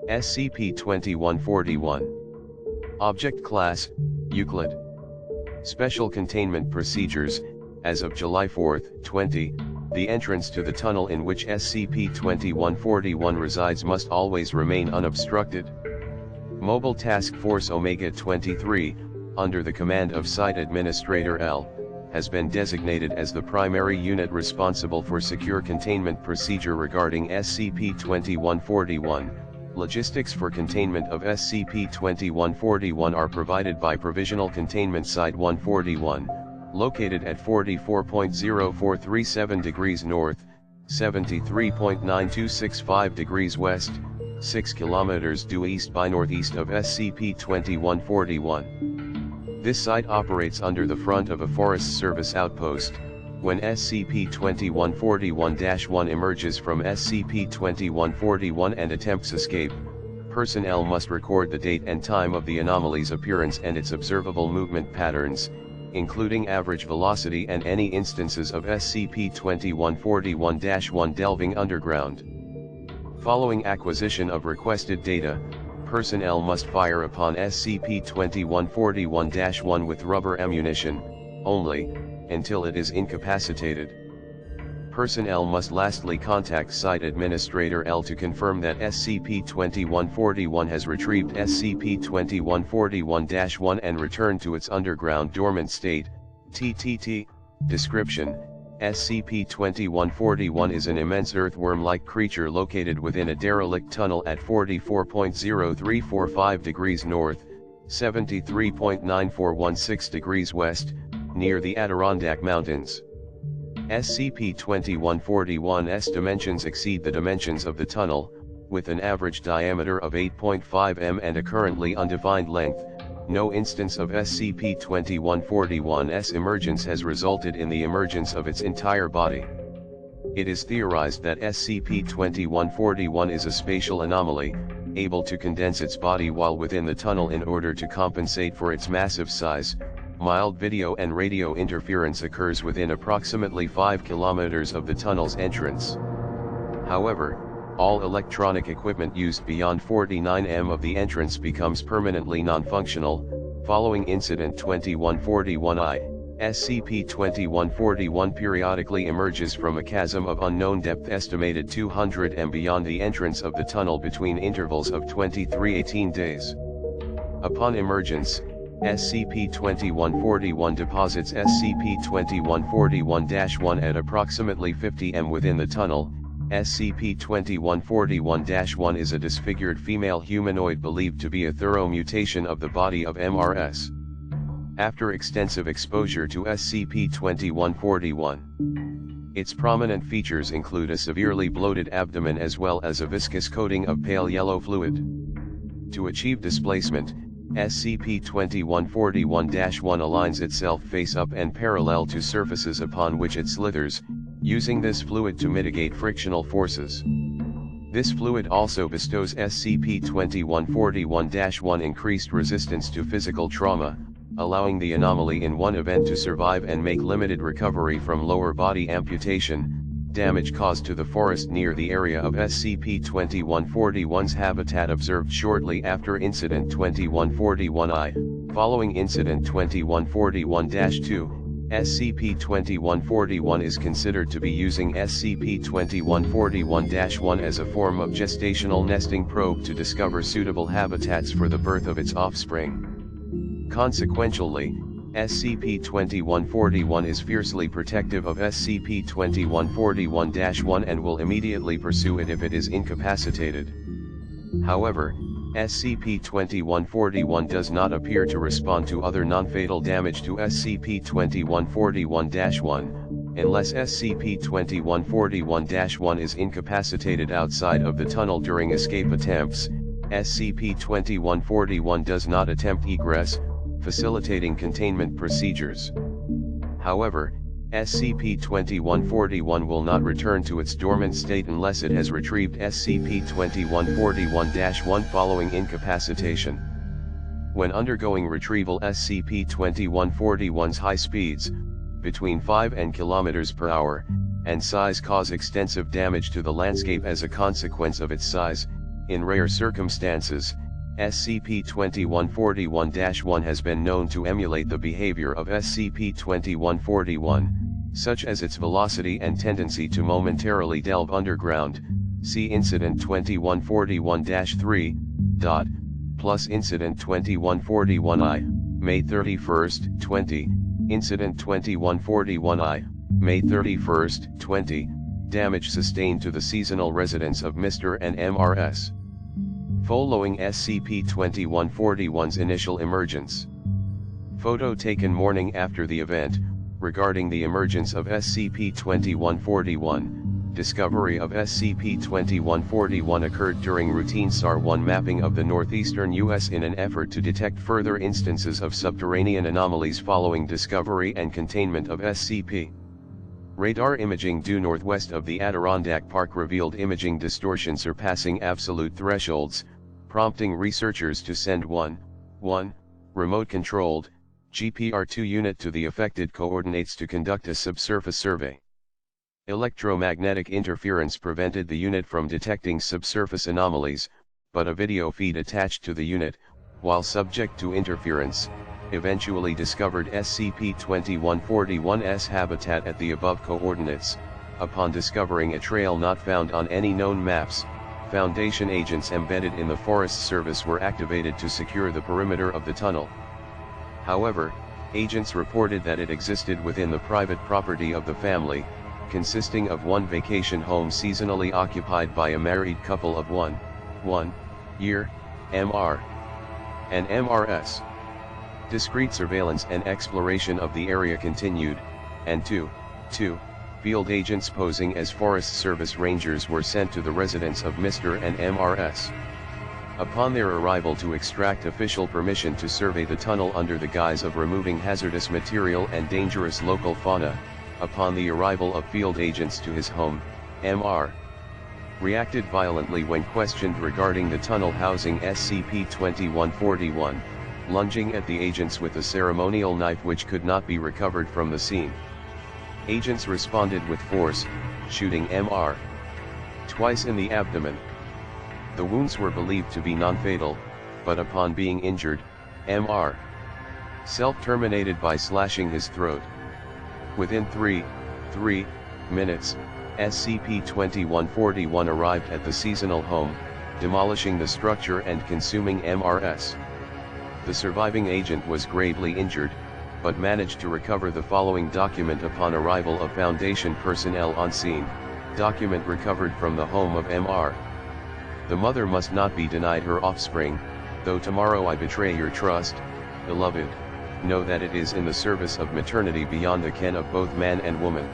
SCP-2141. Object Class, Euclid. Special Containment Procedures. As of July 4, 20, the entrance to the tunnel in which SCP-2141 resides must always remain unobstructed. Mobile Task Force Omega-23, under the command of Site Administrator L, has been designated as the primary unit responsible for secure containment procedure regarding SCP-2141. Logistics for containment of SCP-2141 are provided by Provisional Containment Site 141, located at 44.0437 degrees north, 73.9265 degrees west, 6 kilometers due east by northeast of SCP-2141. This site operates under the front of a Forest Service outpost. When SCP-2141-1 emerges from SCP-2141 and attempts escape, personnel must record the date and time of the anomaly's appearance and its observable movement patterns, including average velocity and any instances of SCP-2141-1 delving underground. Following acquisition of requested data, personnel must fire upon SCP-2141-1 with rubber ammunition, only, until it is incapacitated. Personnel must lastly contact Site Administrator L to confirm that SCP-2141 has retrieved SCP-2141-1 and returned to its underground dormant state, TTT. Description: SCP-2141 is an immense earthworm-like creature located within a derelict tunnel at 44.0345 degrees north, 73.9416 degrees west, near the Adirondack Mountains. SCP-2141's dimensions exceed the dimensions of the tunnel, with an average diameter of 8.5 m and a currently undefined length. No instance of SCP-2141's emergence has resulted in the emergence of its entire body. It is theorized that SCP-2141 is a spatial anomaly, able to condense its body while within the tunnel in order to compensate for its massive size. Mild video and radio interference occurs within approximately 5 kilometers of the tunnel's entrance. However, all electronic equipment used beyond 49 m of the entrance becomes permanently non-functional. Following Incident 2141-I, SCP-2141 periodically emerges from a chasm of unknown depth estimated 200 m beyond the entrance of the tunnel between intervals of 23-18 days. Upon emergence, SCP-2141 deposits SCP-2141-1 at approximately 50 m within the tunnel. SCP-2141-1 is a disfigured female humanoid believed to be a thorough mutation of the body of MRS. After extensive exposure to SCP-2141, its prominent features include a severely bloated abdomen as well as a viscous coating of pale yellow fluid. To achieve displacement, SCP-2141-1 aligns itself face up and parallel to surfaces upon which it slithers, using this fluid to mitigate frictional forces. This fluid also bestows SCP-2141-1 increased resistance to physical trauma, allowing the anomaly in one event to survive and make limited recovery from lower body amputation, damage caused to the forest near the area of SCP-2141's habitat observed shortly after Incident 2141-I. Following Incident 2141-2, SCP-2141 is considered to be using SCP-2141-1 as a form of gestational nesting probe to discover suitable habitats for the birth of its offspring. Consequentially, SCP-2141 is fiercely protective of SCP-2141-1 and will immediately pursue it if it is incapacitated. However, SCP-2141 does not appear to respond to other non-fatal damage to SCP-2141-1, unless SCP-2141-1 is incapacitated outside of the tunnel during escape attempts. SCP-2141 does not attempt egress, facilitating containment procedures. However, SCP-2141 will not return to its dormant state unless it has retrieved SCP-2141-1 following incapacitation. When undergoing retrieval, SCP-2141's high speeds, between 5 and kilometers per hour, and size cause extensive damage to the landscape as a consequence of its size. In rare circumstances, SCP-2141-1 has been known to emulate the behavior of SCP-2141, such as its velocity and tendency to momentarily delve underground. See Incident 2141-3, plus Incident 2141-I, May 31, 20, Incident 2141-I, May 31, 20, damage sustained to the seasonal residence of Mr. and MRS. Following SCP-2141's initial emergence. Photo taken morning after the event. Regarding the emergence of SCP-2141, discovery of SCP-2141 occurred during routine SAR-1 mapping of the northeastern U.S. in an effort to detect further instances of subterranean anomalies following discovery and containment of SCP. Radar imaging due northwest of the Adirondack Park revealed imaging distortion surpassing absolute thresholds, prompting researchers to send one remote-controlled GPR-2 unit to the affected coordinates to conduct a subsurface survey. Electromagnetic interference prevented the unit from detecting subsurface anomalies, but a video feed attached to the unit, while subject to interference, eventually discovered SCP-2141's habitat at the above coordinates. Upon discovering a trail not found on any known maps, Foundation agents embedded in the Forest Service were activated to secure the perimeter of the tunnel. However, agents reported that it existed within the private property of the family, consisting of one vacation home seasonally occupied by a married couple of 1 year, Mr. and MRS. Discreet surveillance and exploration of the area continued, and 2 field agents posing as Forest Service rangers were sent to the residence of Mr. and MRS. Upon their arrival to extract official permission to survey the tunnel under the guise of removing hazardous material and dangerous local fauna, upon the arrival of field agents to his home, Mr. reacted violently when questioned regarding the tunnel housing SCP-2141, lunging at the agents with a ceremonial knife which could not be recovered from the scene. Agents responded with force, shooting Mr. twice in the abdomen. The wounds were believed to be non-fatal, but upon being injured, Mr. self-terminated by slashing his throat. Within 3 minutes, SCP-2141 arrived at the seasonal home, demolishing the structure and consuming MRS. The surviving agent was gravely injured, but managed to recover the following document upon arrival of Foundation personnel on scene. Document recovered from the home of Mr. The mother must not be denied her offspring, though tomorrow I betray your trust, beloved, know that it is in the service of maternity beyond the ken of both man and woman.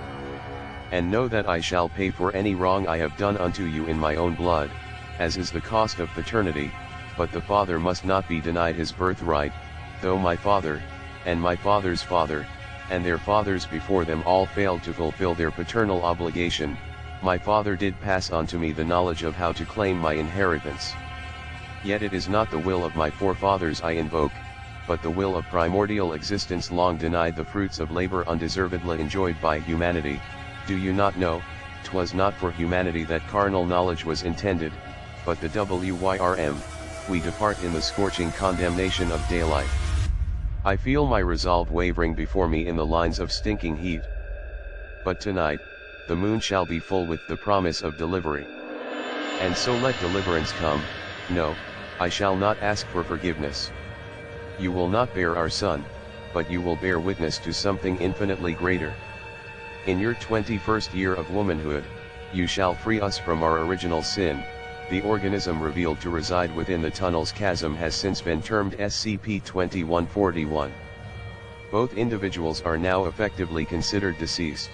And know that I shall pay for any wrong I have done unto you in my own blood, as is the cost of paternity, but the father must not be denied his birthright, though my father, and my father's father, and their fathers before them all failed to fulfill their paternal obligation. My father did pass on to me the knowledge of how to claim my inheritance. Yet it is not the will of my forefathers I invoke, but the will of primordial existence long denied the fruits of labor undeservedly enjoyed by humanity. Do you not know, 'twas not for humanity that carnal knowledge was intended, but the Wyrm, we depart in the scorching condemnation of daylight. I feel my resolve wavering before me in the lines of stinking heat. But tonight, the moon shall be full with the promise of delivery. And so let deliverance come. No, I shall not ask for forgiveness. You will not bear our son, but you will bear witness to something infinitely greater. In your 21st year of womanhood, you shall free us from our original sin. The organism revealed to reside within the tunnel's chasm has since been termed SCP-2141. Both individuals are now effectively considered deceased.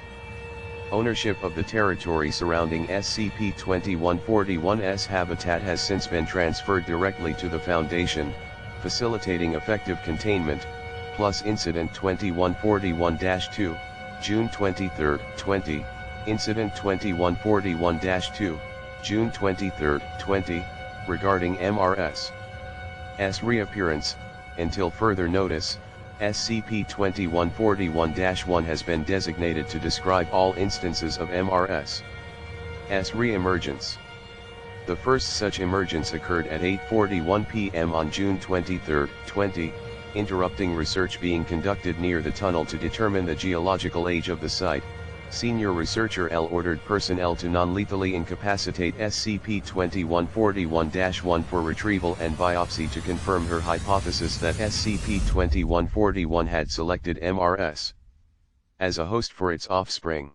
Ownership of the territory surrounding SCP-2141's habitat has since been transferred directly to the Foundation, facilitating effective containment, plus Incident 2141-2, June 23, 20, Incident 2141-2, June 23, 20, regarding MRS.'s reappearance, until further notice, SCP-2141-1 has been designated to describe all instances of MRS's re-emergence. The first such emergence occurred at 8:41 p.m. on June 23, 20, interrupting research being conducted near the tunnel to determine the geological age of the site. Senior Researcher L ordered personnel to non-lethally incapacitate SCP-2141-1 for retrieval and biopsy to confirm her hypothesis that SCP-2141 had selected MRS as a host for its offspring.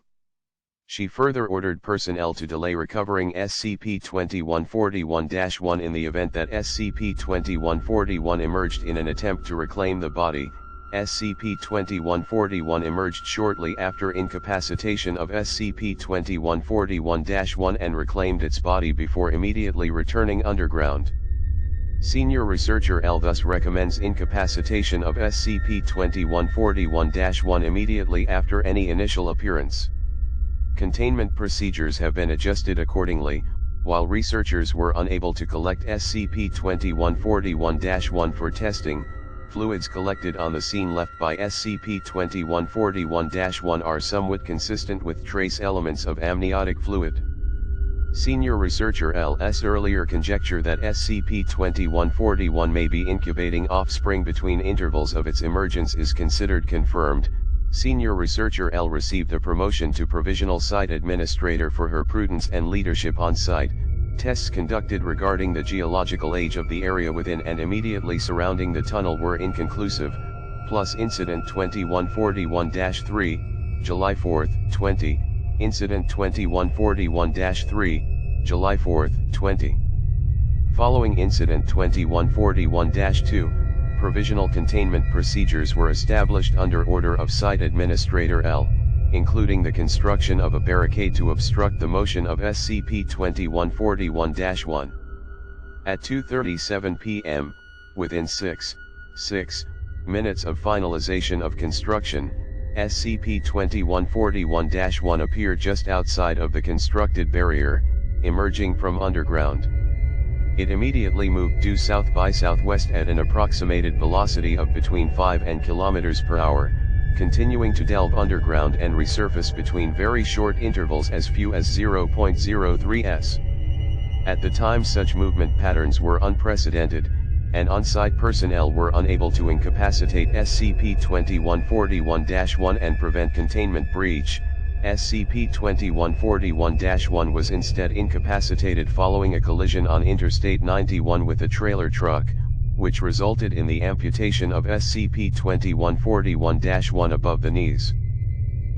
She further ordered personnel to delay recovering SCP-2141-1 in the event that SCP-2141 emerged in an attempt to reclaim the body. SCP-2141 emerged shortly after incapacitation of SCP-2141-1 and reclaimed its body before immediately returning underground. Senior Researcher L thus recommends incapacitation of SCP-2141-1 immediately after any initial appearance. Containment procedures have been adjusted accordingly. While researchers were unable to collect SCP-2141-1 for testing, fluids collected on the scene left by SCP-2141-1 are somewhat consistent with trace elements of amniotic fluid. Senior Researcher L's earlier conjecture that SCP-2141 may be incubating offspring between intervals of its emergence is considered confirmed. Senior Researcher L received a promotion to Provisional Site Administrator for her prudence and leadership on site. Tests conducted regarding the geological age of the area within and immediately surrounding the tunnel were inconclusive, plus Incident 2141-3, July 4, 20, Incident 2141-3, July 4, 20. Following Incident 2141-2, provisional containment procedures were established under order of Site Administrator L, including the construction of a barricade to obstruct the motion of SCP-2141-1. At 2:37 p.m., within 6 minutes of finalization of construction, SCP-2141-1 appeared just outside of the constructed barrier, emerging from underground. It immediately moved due south by southwest at an approximated velocity of between 5 and km per hour, continuing to delve underground and resurface between very short intervals as few as 0.03 s. At the time such movement patterns were unprecedented, and on-site personnel were unable to incapacitate SCP-2141-1 and prevent containment breach. SCP-2141-1 was instead incapacitated following a collision on Interstate 91 with a trailer truck, which resulted in the amputation of SCP-2141-1 above the knees.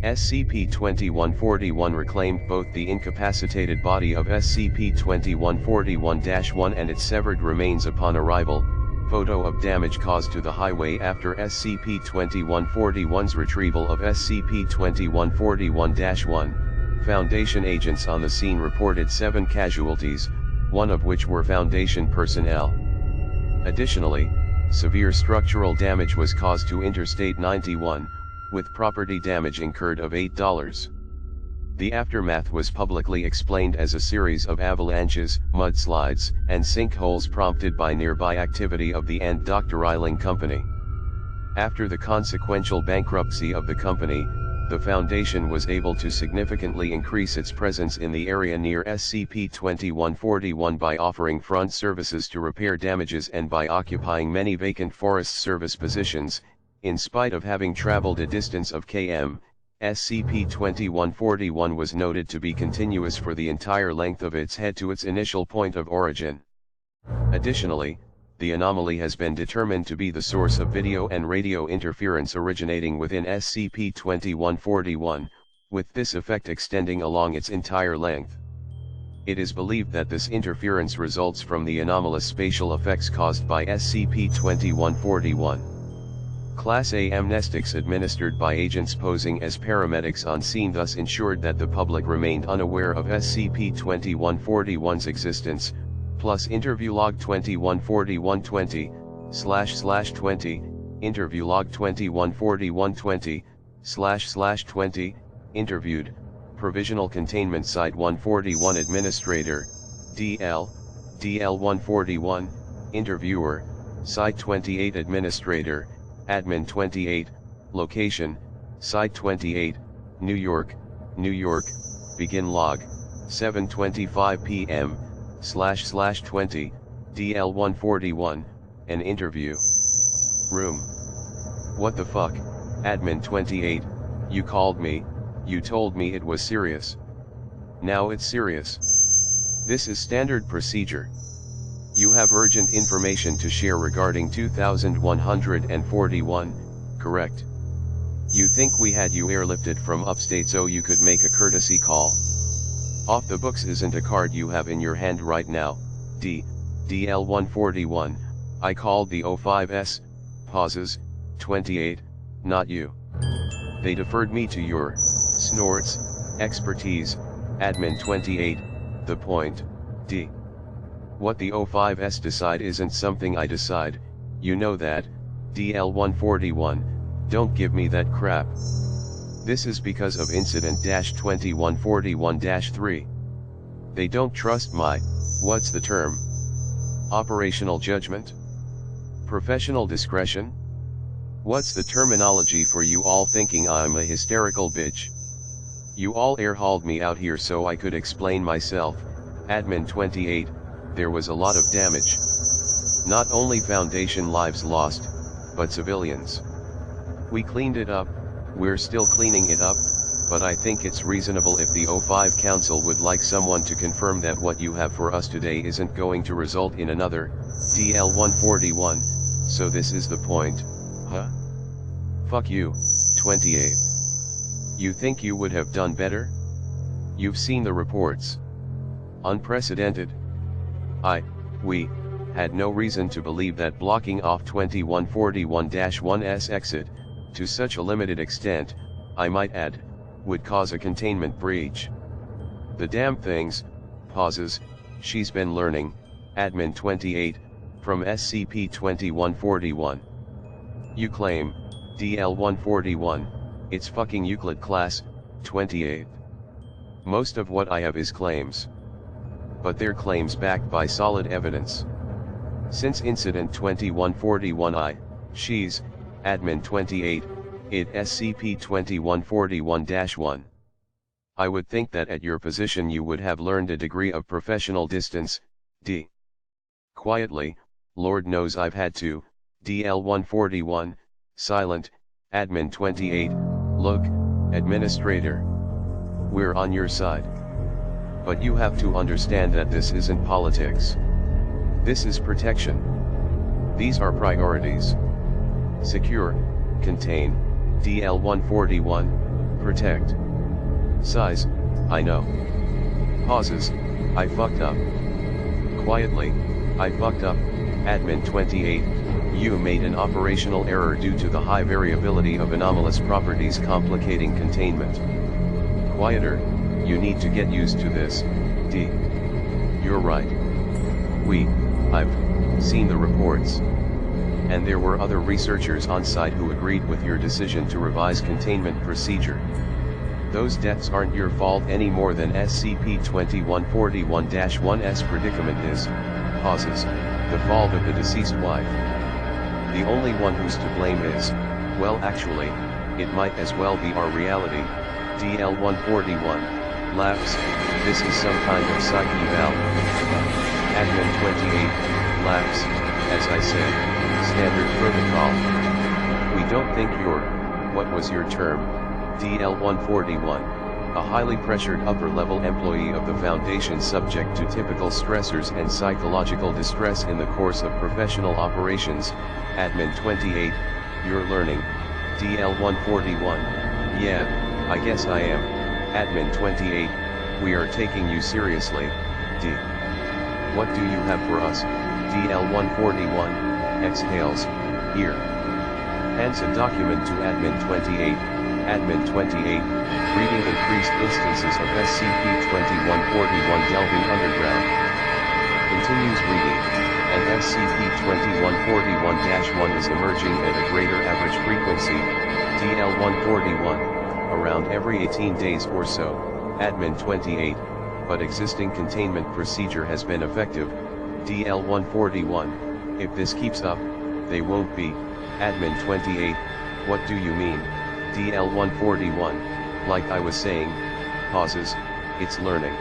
SCP-2141 reclaimed both the incapacitated body of SCP-2141-1 and its severed remains upon arrival. Photo of damage caused to the highway after SCP-2141's retrieval of SCP-2141-1. Foundation agents on the scene reported 7 casualties, 1 of which were Foundation personnel. Additionally, severe structural damage was caused to Interstate 91, with property damage incurred of $8. The aftermath was publicly explained as a series of avalanches, mudslides, and sinkholes prompted by nearby activity of the Dr. Eiling Company. After the consequential bankruptcy of the company, the Foundation was able to significantly increase its presence in the area near SCP-2141 by offering front services to repair damages and by occupying many vacant Forest Service positions. In spite of having traveled a distance of km, SCP-2141 was noted to be continuous for the entire length of its head to its initial point of origin. Additionally, the anomaly has been determined to be the source of video and radio interference originating within SCP-2141, with this effect extending along its entire length. It is believed that this interference results from the anomalous spatial effects caused by SCP-2141. Class A amnestics administered by agents posing as paramedics on scene thus ensured that the public remained unaware of SCP-2141's existence, plus Interview Log 2141-20//20, Interview Log 2141-20//20, Interviewed, Provisional Containment Site 141 Administrator, DL 141, Interviewer, Site 28 Administrator, Admin 28, location, Site 28, New York, New York, begin log, 7:25 p.m., //20, DL141, an interview. Room. What the fuck, Admin 28, you called me, you told me it was serious. Now it's serious. This is standard procedure. You have urgent information to share regarding 2141, correct? You think we had you airlifted from upstate so you could make a courtesy call? Off the books isn't a card you have in your hand right now, DL141, I called the 05S, pauses, 28, not you. They deferred me to your, snorts, expertise, Admin 28, the point, D. What the 05S decide isn't something I decide, you know that, DL141, don't give me that crap. This is because of Incident-2141-3. They don't trust my, what's the term? Operational judgment? Professional discretion? What's the terminology for you all thinking I'm a hysterical bitch? You all air-hauled me out here so I could explain myself, Admin 28, there was a lot of damage. Not only Foundation lives lost, but civilians. We cleaned it up, we're still cleaning it up, but I think it's reasonable if the 05 Council would like someone to confirm that what you have for us today isn't going to result in another, DL141, so this is the point, huh? Fuck you, 28. You think you would have done better? You've seen the reports. Unprecedented. We had no reason to believe that blocking off 2141-1's exit, to such a limited extent, I might add, would cause a containment breach. The damn things, pauses, she's been learning, Admin 28, from SCP-2141. You claim, DL141, it's fucking Euclid class, 28. Most of what I have is claims. But they're claims backed by solid evidence. Since Incident 2141 she's, Admin 28, it SCP-2141-1. I would think that at your position you would have learned a degree of professional distance, D. Quietly, Lord knows I've had to, DL141, silent, Admin 28, look, Administrator. We're on your side. But you have to understand that this isn't politics. This is protection. These are priorities. Secure, contain, DL141, protect. Size, I know. Pauses, I fucked up. Quietly, I fucked up, Admin 28, you made an operational error due to the high variability of anomalous properties complicating containment. Quieter, you need to get used to this, D. You're right. I've seen the reports. And there were other researchers on site who agreed with your decision to revise containment procedure. Those deaths aren't your fault any more than SCP-2141-1's predicament is, pauses, the fault of the deceased wife. The only one who's to blame is, well actually, it might as well be our reality, DL141. Laughs, this is some kind of psych eval. Admin 28, laughs, as I said, standard protocol. We don't think you're, what was your term, DL141, a highly pressured upper-level employee of the Foundation subject to typical stressors and psychological distress in the course of professional operations, Admin 28, you're learning, DL141, yeah, I guess I am. Admin 28, we are taking you seriously, D. What do you have for us, DL141, exhales, here. Hands a document to Admin 28, Admin 28, reading increased instances of SCP-2141 delving underground. Continues reading, and SCP-2141-1 is emerging at a greater average frequency, DL141, around every 18 days or so, Admin 28, but existing containment procedure has been effective, DL141, if this keeps up, they won't be, Admin 28, what do you mean, DL141, like I was saying, pauses, it's learning.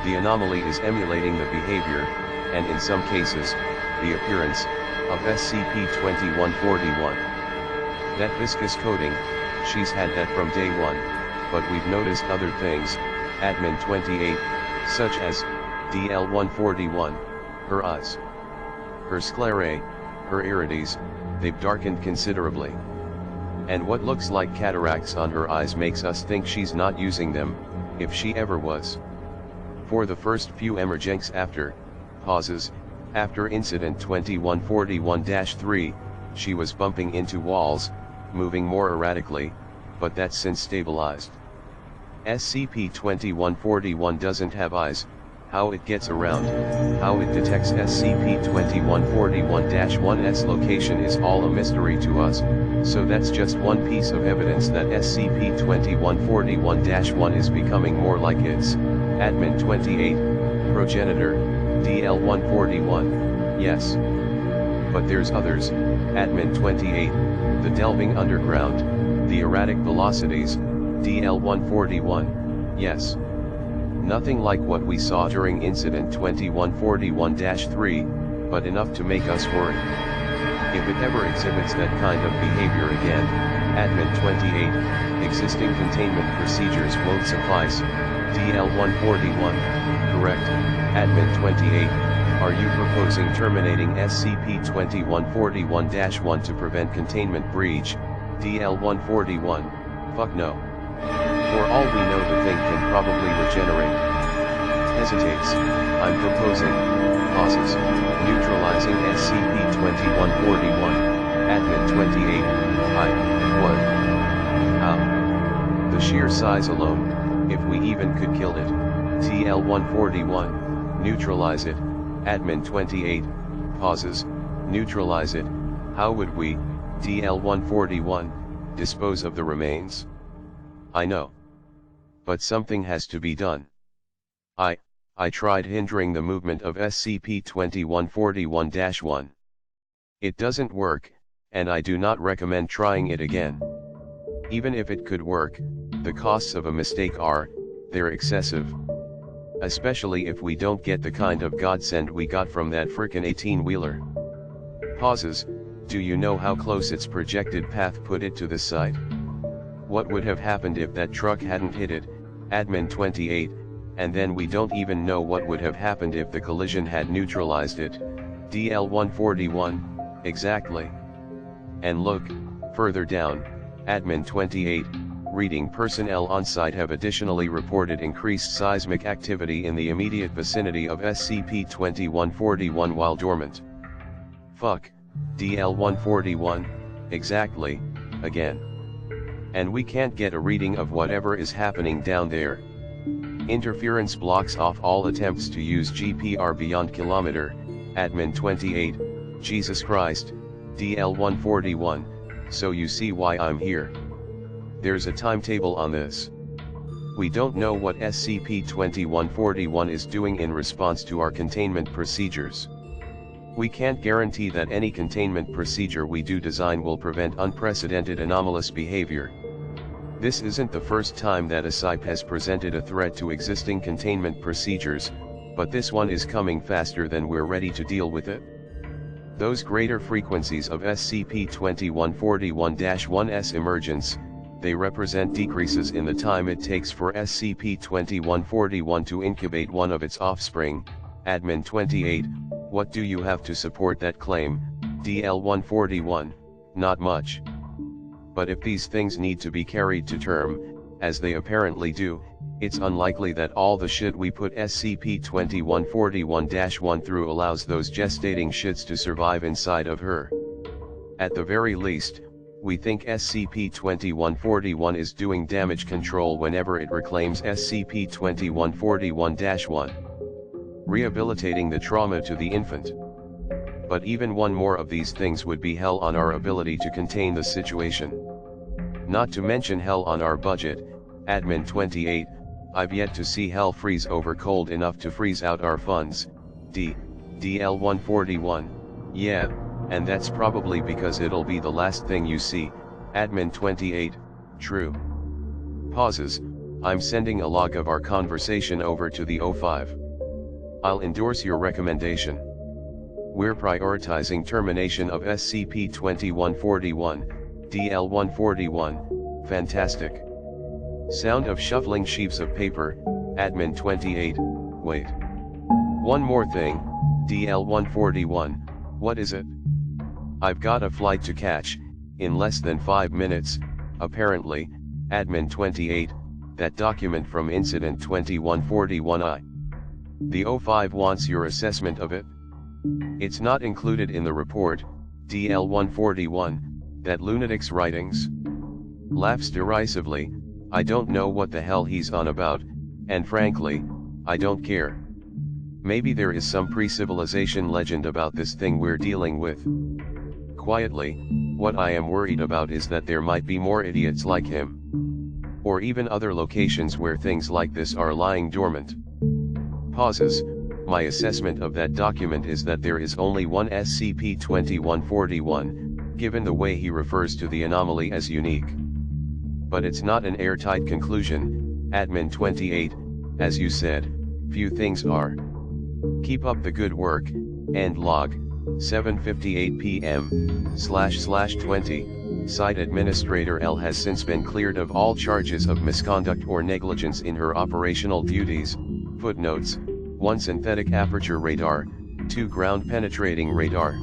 The anomaly is emulating the behavior, and in some cases, the appearance, of SCP-2141. That viscous coating, she's had that from day one, but we've noticed other things, Admin 28, such as, DL141, her eyes, her sclerae, her irides, they've darkened considerably. And what looks like cataracts on her eyes makes us think she's not using them, if she ever was. For the first few emergencies after, pauses, after Incident 2141-3, she was bumping into walls, moving more erratically, but that's since stabilized. SCP-2141 doesn't have eyes, how it gets around, how it detects SCP-2141-1's location is all a mystery to us, so that's just one piece of evidence that SCP-2141-1 is becoming more like its, Admin 28, progenitor, DL141, yes. But there's others, Admin 28, the delving underground, the erratic velocities, DL141, yes. Nothing like what we saw during Incident 2141-3, but enough to make us worry. If it ever exhibits that kind of behavior again, Admin 28, existing containment procedures won't suffice, DL141, correct, Admin 28, are you proposing terminating SCP-2141-1 to prevent containment breach, DL141, fuck no. For all we know the thing can probably regenerate. Hesitates, I'm proposing, pauses, neutralizing SCP-2141, Admin 28, what? How? The sheer size alone, if we even could kill it, TL141, neutralize it, Admin 28, pauses, neutralize it, how would we, DL141, dispose of the remains? I know. But something has to be done. I tried hindering the movement of SCP-2141-1. It doesn't work, and I do not recommend trying it again. Even if it could work, the costs of a mistake they're excessive. Especially if we don't get the kind of godsend we got from that frickin' 18-wheeler. Pauses, do you know how close its projected path put it to the site? What would have happened if that truck hadn't hit it, Admin 28, and then we don't even know what would have happened if the collision had neutralized it, DL141, exactly. And look, further down, Admin 28, reading personnel on site have additionally reported increased seismic activity in the immediate vicinity of SCP-2141 while dormant. Fuck, DL141, exactly, again. And we can't get a reading of whatever is happening down there. Interference blocks off all attempts to use GPR beyond kilometer, Admin 28, Jesus Christ, DL141, so you see why I'm here. There's a timetable on this. We don't know what SCP-2141 is doing in response to our containment procedures. We can't guarantee that any containment procedure we do design will prevent unprecedented anomalous behavior. This isn't the first time that a SCP has presented a threat to existing containment procedures, but this one is coming faster than we're ready to deal with it. Those greater frequencies of SCP-2141-1's emergence, they represent decreases in the time it takes for SCP-2141 to incubate one of its offspring, Admin 28, what do you have to support that claim, DL141, not much. But if these things need to be carried to term, as they apparently do, it's unlikely that all the shit we put SCP-2141-1 through allows those gestating shits to survive inside of her. At the very least, we think SCP-2141 is doing damage control whenever it reclaims SCP-2141-1. Rehabilitating the trauma to the infant. But even one more of these things would be hell on our ability to contain the situation. Not to mention hell on our budget, Admin 28, I've yet to see hell freeze over cold enough to freeze out our funds, DL141, yeah, and that's probably because it'll be the last thing you see. Admin 28, true. Pauses. I'm sending a log of our conversation over to the O5. I'll endorse your recommendation. We're prioritizing termination of SCP-2141, DL-141, fantastic. Sound of shuffling sheaves of paper, Admin 28, wait. One more thing, DL-141, what is it? I've got a flight to catch, in less than 5 minutes, apparently, Admin 28, that document from Incident 2141I. The O5 wants your assessment of it. It's not included in the report, DL-141, that lunatic's writings. Laughs derisively, I don't know what the hell he's on about, and frankly, I don't care. Maybe there is some pre-civilization legend about this thing we're dealing with. Quietly, what I am worried about is that there might be more idiots like him. Or even other locations where things like this are lying dormant. Pauses. My assessment of that document is that there is only one SCP-2141, given the way he refers to the anomaly as unique. But it's not an airtight conclusion, Admin 28, as you said, few things are. Keep up the good work, end log, 7:58 p.m//20, Site Administrator L has since been cleared of all charges of misconduct or negligence in her operational duties. Footnotes: 1 synthetic aperture radar, 2 ground penetrating radar.